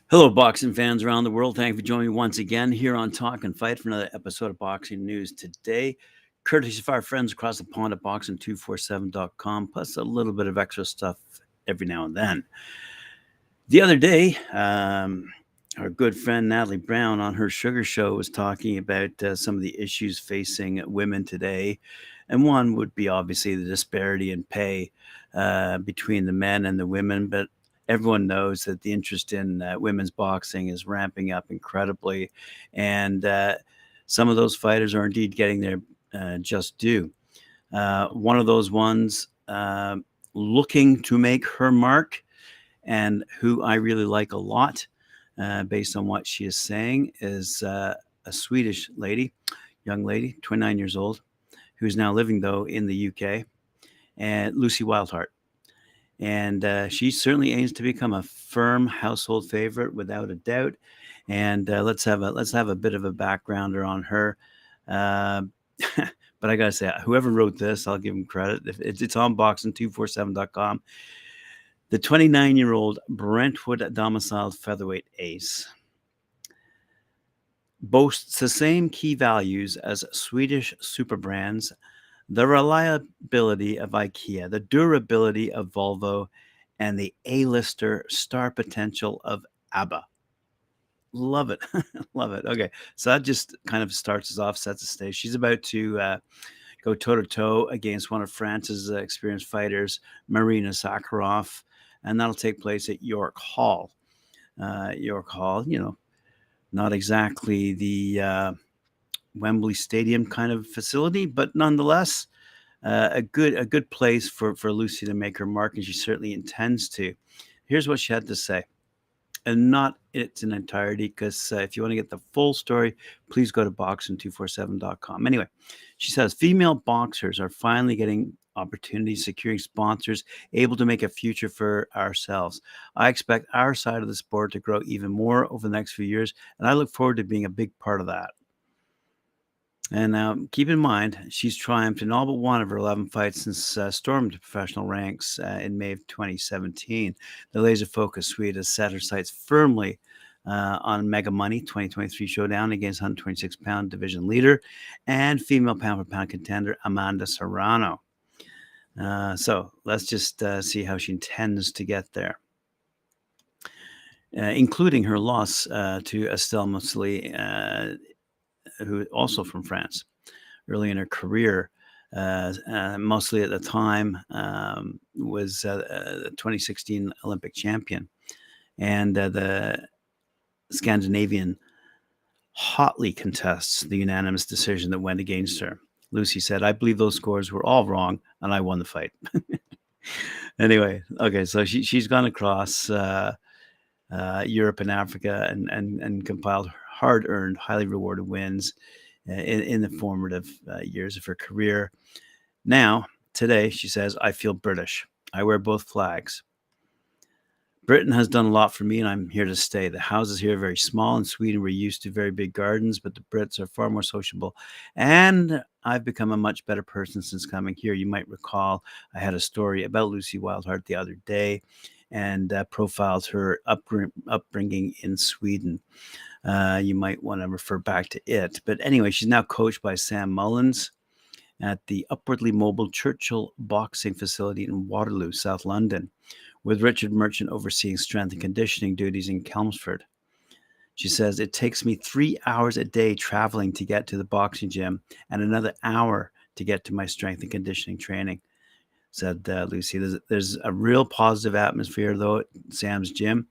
Hello, boxing fans around the world. Thank you for joining me once again here on Talk and Fight for another episode of Boxing News today. Courtesy of our friends across the pond at boxing247.com, plus a little bit of extra stuff every now and then. The other day, our good friend Natalie Brown on her Sugar Show was talking about some of the issues facing women today. And one would be obviously the disparity in pay between the men and the women. But everyone knows that the interest in women's boxing is ramping up incredibly. And some of those fighters are indeed getting their just due. One of those ones looking to make her mark, and who I really like a lot based on what she is saying, is a Swedish young lady, 29 years old, who's now living, though, in the UK, and Lucy Wildheart. And she certainly aims to become a firm household favorite, without a doubt. And let's have a bit of a backgrounder on her. But I gotta say, whoever wrote this, I'll give him credit. It's on boxing247.com. The 29-year-old Brentwood domiciled featherweight ace boasts the same key values as Swedish super brands: the reliability of IKEA, the durability of Volvo, and the A-lister star potential of ABBA. Love it. Love it. Okay, so that just kind of starts us off, sets the stage. She's about to go toe-to-toe against one of France's experienced fighters, Marina Sakharov, and that'll take place at York Hall. York Hall, not exactly the Wembley Stadium kind of facility, but nonetheless, a good place for Lucy to make her mark, and she certainly intends to. Here's what she had to say, and not its in entirety, because if you want to get the full story, please go to boxing247.com. Anyway, she says, female boxers are finally getting opportunities, securing sponsors, able to make a future for ourselves. I expect our side of the sport to grow even more over the next few years, and I look forward to being a big part of that. And keep in mind, she's triumphed in all but one of her 11 fights since storming to professional ranks in May of 2017. The laser-focused Swede has set her sights firmly on Mega Money 2023 showdown against 126-pound division leader and female pound-for-pound contender Amanda Serrano. So let's just see how she intends to get there, including her loss to Estelle Mosley, who also from France, early in her career. Mostly at the time was the 2016 Olympic champion, and the Scandinavian hotly contests the unanimous decision that went against her. Lucy said, "I believe those scores were all wrong, and I won the fight." Anyway, okay, so she's gone across Europe and Africa and compiled hard-earned, highly rewarded wins in the formative years of her career. Now, today, she says, "I feel British. I wear both flags. Britain has done a lot for me, and I'm here to stay. The houses here are very small. In Sweden, we're used to very big gardens, but the Brits are far more sociable. And I've become a much better person since coming here." You might recall I had a story about Lucy Wildheart the other day, and profiled her upbringing in Sweden. You might want to refer back to it. But anyway, she's now coached by Sam Mullins at the upwardly mobile Churchill Boxing Facility in Waterloo, South London, with Richard Merchant overseeing strength and conditioning duties in Chelmsford. She says, "It takes me 3 hours a day traveling to get to the boxing gym and another hour to get to my strength and conditioning training," said Lucy. There's a real positive atmosphere, though, at Sam's gym.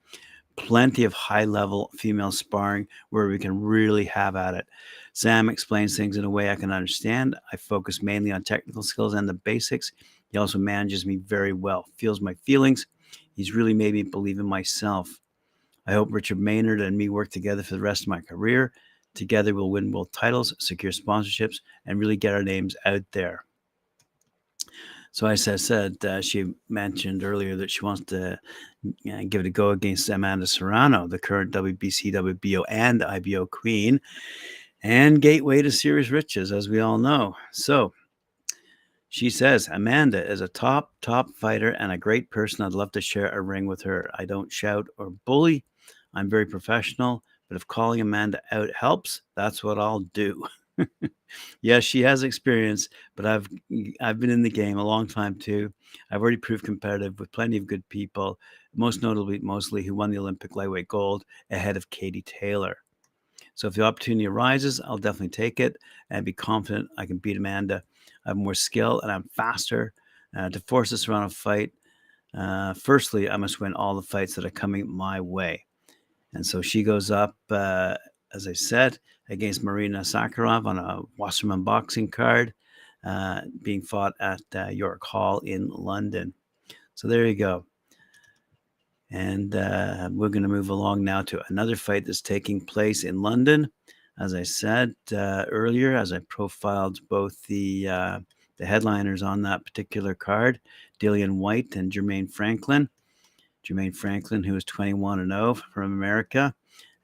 Plenty of high-level female sparring where we can really have at it. Sam explains things in a way I can understand. I focus mainly on technical skills and the basics. He also manages me very well, feels my feelings. He's really made me believe in myself. I hope Richard Maynard and me work together for the rest of my career. Together, we'll win world titles, secure sponsorships, and really get our names out there. So as I said, she mentioned earlier that she wants to give it a go against Amanda Serrano, the current WBC, WBO, and IBO queen, and gateway to serious riches, as we all know. So She says, Amanda is a top fighter and a great person. I'd love to share a ring with her. I don't shout or bully. I'm very professional, but if calling Amanda out helps, that's what I'll do. Yes, she has experience, but I've been in the game a long time too. I've already proved competitive with plenty of good people, most notably Mosley, who won the Olympic lightweight gold ahead of Katie Taylor. So if the opportunity arises, I'll definitely take it and be confident I can beat Amanda. I have more skill and I'm faster. To force this around a fight, firstly, I must win all the fights that are coming my way. And so she goes up, as I said, against Marina Sakharov on a Wasserman boxing card, being fought at York Hall in London. So there you go. And we're going to move along now to another fight that's taking place in London. As I said earlier, as I profiled both the headliners on that particular card, Dillian Whyte and Jermaine Franklin. Jermaine Franklin, who is 21-0 from America.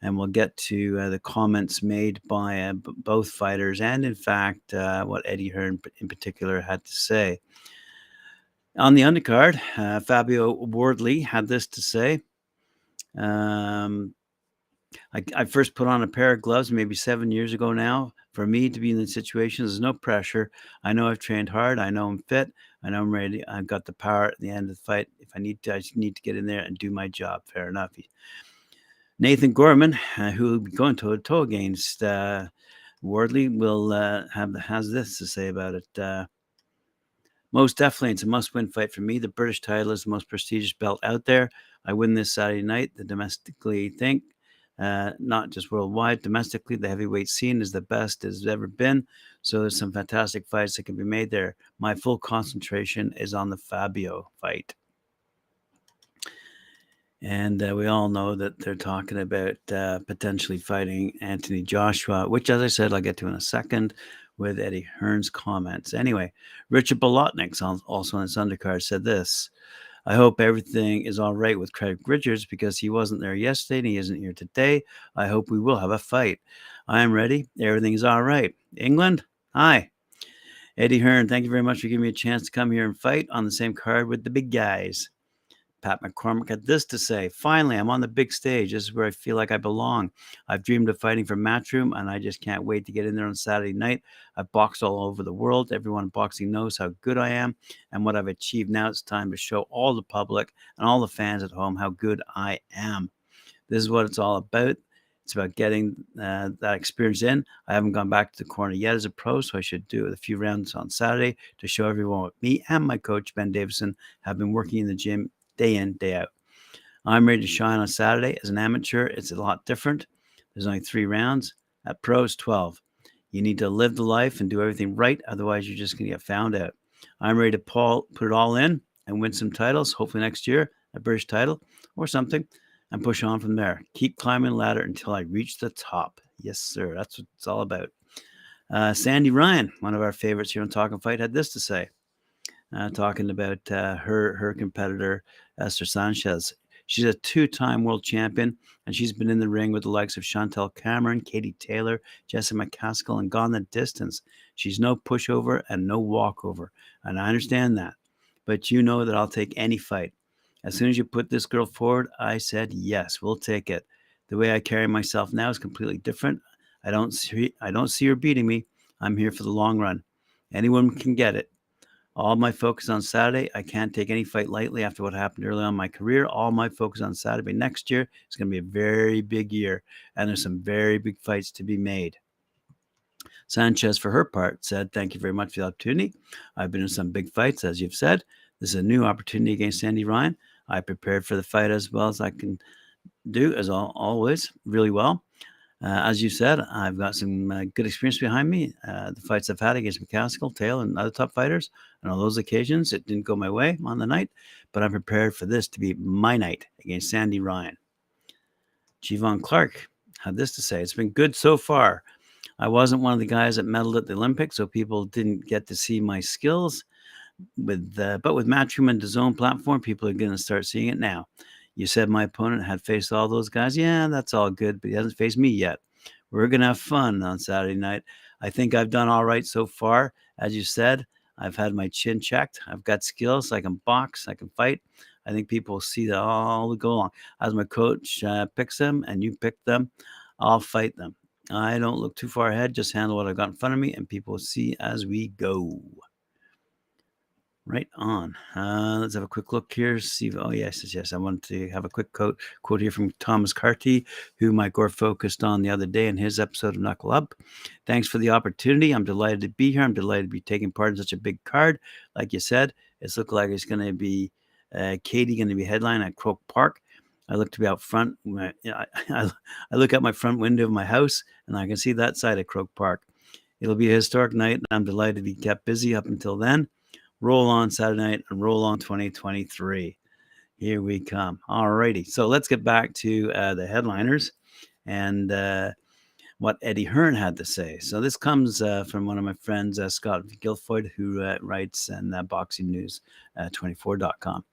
And we'll get to the comments made by both fighters and, in fact, what Eddie Hearn in particular had to say. On the undercard, Fabio Wardley had this to say. I first put on a pair of gloves maybe 7 years ago now. For me to be in the situation, there's no pressure. I know I've trained hard. I know I'm fit. I know I'm ready. I've got the power at the end of the fight. If I need to, I just need to get in there and do my job. Fair enough. Nathan Gorman, who will be going toe-to-toe against Wardley, has this to say about it. Most definitely, it's a must-win fight for me. The British title is the most prestigious belt out there. I win this Saturday night. The domestically think, not just worldwide, domestically, the heavyweight scene is the best it's ever been. So there's some fantastic fights that can be made there. My full concentration is on the Fabio fight. And we all know that they're talking about potentially fighting Anthony Joshua, which, as I said, I'll get to in a second with Eddie Hearn's comments. Anyway, Richard Bolotnick, also on this undercard, said this. I hope everything is all right with Craig Richards because he wasn't there yesterday and he isn't here today. I hope we will have a fight. I am ready. Everything is all right. England, hi. Eddie Hearn, thank you very much for giving me a chance to come here and fight on the same card with the big guys. Pat McCormack had this to say. Finally, I'm on the big stage. This is where I feel like I belong. I've dreamed of fighting for Matchroom, and I just can't wait to get in there on Saturday night. I've boxed all over the world. Everyone in boxing knows how good I am and what I've achieved. Now it's time to show all the public and all the fans at home how good I am. This is what it's all about. It's about getting that experience in. I haven't gone back to the corner yet as a pro, so I should do a few rounds on Saturday to show everyone what me and my coach, Ben Davison, have been working in the gym day in, day out. I'm ready to shine on Saturday. As an amateur, it's a lot different. There's only 3 rounds. At pros, 12. You need to live the life and do everything right. Otherwise, you're just going to get found out. I'm ready to put it all in and win some titles, hopefully next year, a British title or something, and push on from there. Keep climbing the ladder until I reach the top. Yes, sir. That's what it's all about. Sandy Ryan, one of our favorites here on Talking Fight, had this to say. Talking about her competitor, Esther Sanchez. She's a 2-time world champion, and she's been in the ring with the likes of Chantel Cameron, Katie Taylor, Jessica McCaskill, and gone the distance. She's no pushover and no walkover, and I understand that. But you know that I'll take any fight. As soon as you put this girl forward, I said, yes, we'll take it. The way I carry myself now is completely different. I don't see her beating me. I'm here for the long run. Anyone can get it. All my focus on Saturday. I can't take any fight lightly after what happened early on in my career. All my focus on Saturday. Next year is going to be a very big year, and there's some very big fights to be made. Sanchez, for her part, said, thank you very much for the opportunity. I've been in some big fights, as you've said. This is a new opportunity against Sandy Ryan. I prepared for the fight as well as I can do, as always, really well. As you said, I've got some good experience behind me. The fights I've had against McCaskill, Taylor, and other top fighters. And on those occasions, it didn't go my way on the night, but I'm prepared for this to be my night against Sandy Ryan. Javon Clark had this to say. It's been good so far. I wasn't one of the guys that medaled at the Olympics, so people didn't get to see my skills. But with Matchroom and DAZN platform, people are going to start seeing it now. You said my opponent had faced all those guys. Yeah, that's all good, but he hasn't faced me yet. We're going to have fun on Saturday night. I think I've done all right so far. As you said, I've had my chin checked. I've got skills. I can box. I can fight. I think people will see that all go along. As my coach picks them and you pick them, I'll fight them. I don't look too far ahead. Just handle what I've got in front of me, and people will see as we go. Right on. Let's have a quick look here. See. Oh, yes. I wanted to have a quick quote here from Thomas Carty, who Mike Gore focused on the other day in his episode of Knuckle Up. Thanks for the opportunity. I'm delighted to be here. I'm delighted to be taking part in such a big card. Like you said, it's looked like it's going to be Katie going to be headline at Croke Park. I look to be out front. I look out my front window of my house, and I can see that side of Croke Park. It'll be a historic night, and I'm delighted to be kept busy up until then. Roll on Saturday night and roll on 2023. Here we come. All righty. So let's get back to the headliners and what Eddie Hearn had to say. So this comes from one of my friends, Scott Guilfoyle, who writes in BoxingNews24.com.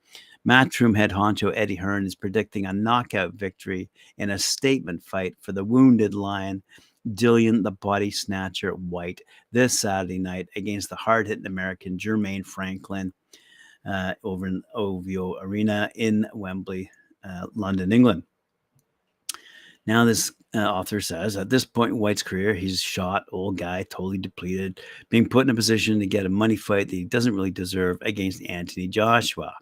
Matchroom head honcho Eddie Hearn is predicting a knockout victory in a statement fight for the wounded lion Dillian the Body Snatcher Whyte this Saturday night against the hard-hitting American Jermaine Franklin over in OVO Arena in Wembley, London, England. Now, this author says, at this point in Whyte's career, he's shot, old guy, totally depleted, being put in a position to get a money fight that he doesn't really deserve against Anthony Joshua.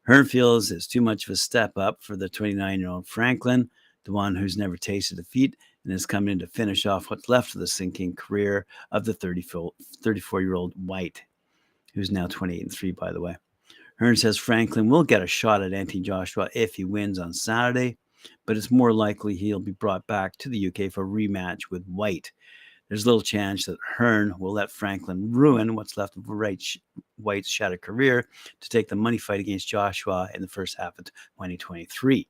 Hearn feels it's too much of a step up for the 29-year-old Franklin, the one who's never tasted defeat, and is coming in to finish off what's left of the sinking career of the 34-year-old Whyte, who's now 28-3, by the way. Hearn says Franklin will get a shot at Anthony Joshua if he wins on Saturday, but it's more likely he'll be brought back to the UK for a rematch with Whyte. There's little chance that Hearn will let Franklin ruin what's left of Whyte's shattered career to take the money fight against Joshua in the first half of 2023.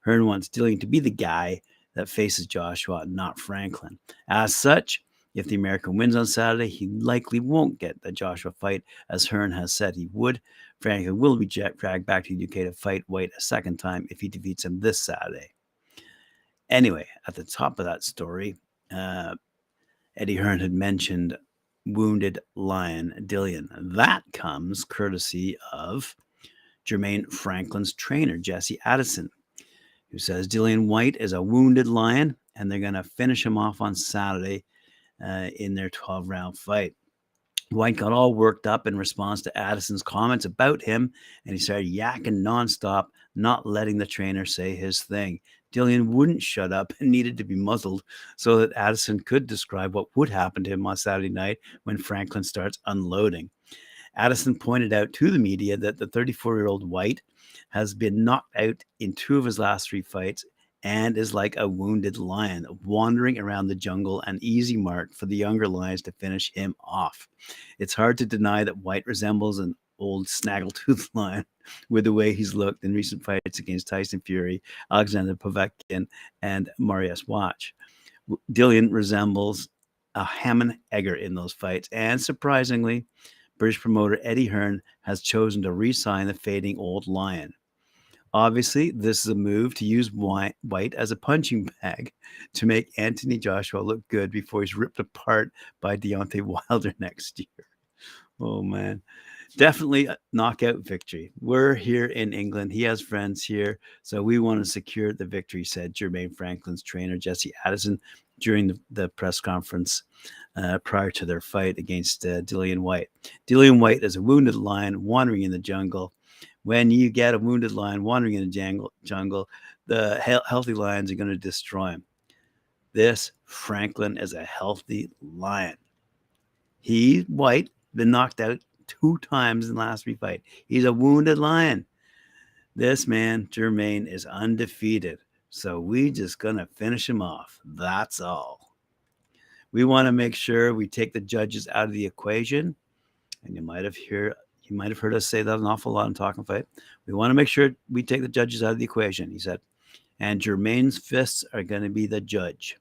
Hearn wants Dillian to be the guy that faces Joshua, not Franklin. As such, if the American wins on Saturday, he likely won't get the Joshua fight, as Hearn has said he would. Franklin will be dragged back to the UK to fight Whyte a second time if he defeats him this Saturday. Anyway, at the top of that story, Eddie Hearn had mentioned wounded lion Dillian. That comes courtesy of Jermaine Franklin's trainer, Jesse Addison, who says Dillian Whyte is a wounded lion, and they're going to finish him off on Saturday in their 12-round fight. Whyte got all worked up in response to Addison's comments about him, and he started yakking nonstop, not letting the trainer say his thing. Dillian wouldn't shut up and needed to be muzzled so that Addison could describe what would happen to him on Saturday night when Franklin starts unloading. Addison pointed out to the media that the 34-year-old Whyte has been knocked out in 2 of his last 3 fights and is like a wounded lion, wandering around the jungle, an easy mark for the younger lions to finish him off. It's hard to deny that Whyte resembles an old snaggletooth lion with the way he's looked in recent fights against Tyson Fury, Alexander Povetkin, and Mariusz Wach. Dillian resembles a Hammond Egger in those fights, and surprisingly, British promoter Eddie Hearn has chosen to re-sign the fading old lion. Obviously, this is a move to use Whyte as a punching bag to make Anthony Joshua look good before he's ripped apart by Deontay Wilder next year. Oh, man. Definitely a knockout victory. We're here in England. He has friends here, so we want to secure the victory, said Jermaine Franklin's trainer, Jesse Addison, during the press conference prior to their fight against Dillian Whyte. Dillian Whyte is a wounded lion wandering in the jungle. When you get a wounded lion wandering in the jungle, the healthy lions are going to destroy him. This Franklin is a healthy lion. Whyte, been knocked out 2 times in the last 3 fights. He's a wounded lion. This man, Jermaine, is undefeated. So we just going to finish him off. That's all. We want to make sure we take the judges out of the equation. And you might have heard us say that an awful lot in Talking Fight. We want to make sure we take the judges out of the equation, he said. And Jermaine's fists are going to be the judge.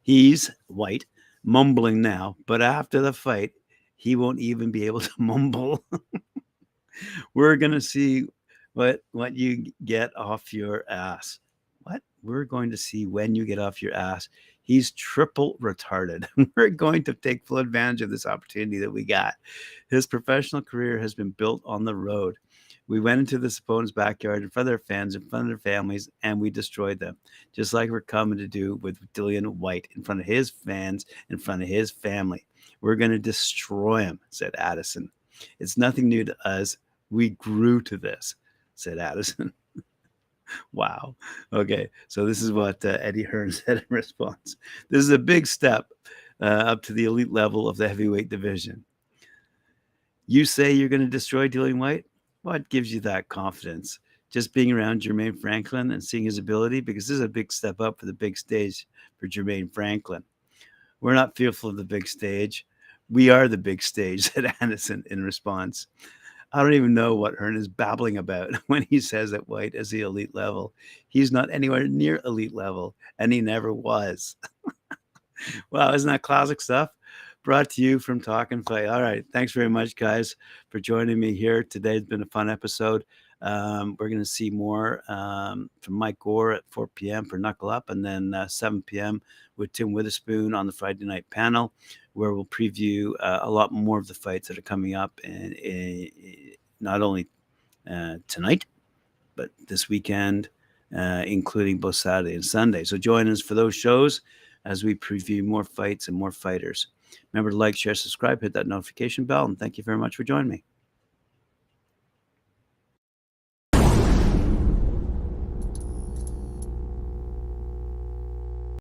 He's Whyte, mumbling now, but after the fight, he won't even be able to mumble. We're going to see what you get off your ass. What? We're going to see when you get off your ass. He's triple retarded. We're going to take full advantage of this opportunity that we got. His professional career has been built on the road. We went into this opponent's backyard in front of their fans, in front of their families, and we destroyed them, just like we're coming to do with Dillian Whyte in front of his fans, in front of his family. We're going to destroy him, said Addison. It's nothing new to us. We grew to this, said Addison. Wow. Okay. So this is what Eddie Hearn said in response. This is a big step up to the elite level of the heavyweight division. You say you're going to destroy Dillian Whyte? What gives you that confidence? Just being around Jermaine Franklin and seeing his ability? Because this is a big step up for the big stage for Jermaine Franklin. We're not fearful of the big stage. We are the big stage, said Addison in response. I don't even know what Hearn is babbling about when he says that Whyte is the elite level. He's not anywhere near elite level, and he never was. Wow, isn't that classic stuff? Brought to you from Talk and Fight. All right, thanks very much, guys, for joining me here today. It's been a fun episode. We're going to see more from Mike Gore at 4 p.m. for Knuckle Up, and then 7 p.m. with Tim Witherspoon on the Friday night panel, where we'll preview a lot more of the fights that are coming up, and not only tonight, but this weekend, including both Saturday and Sunday. So join us for those shows as we preview more fights and more fighters. Remember to like, share, subscribe, hit that notification bell, and thank you very much for joining me.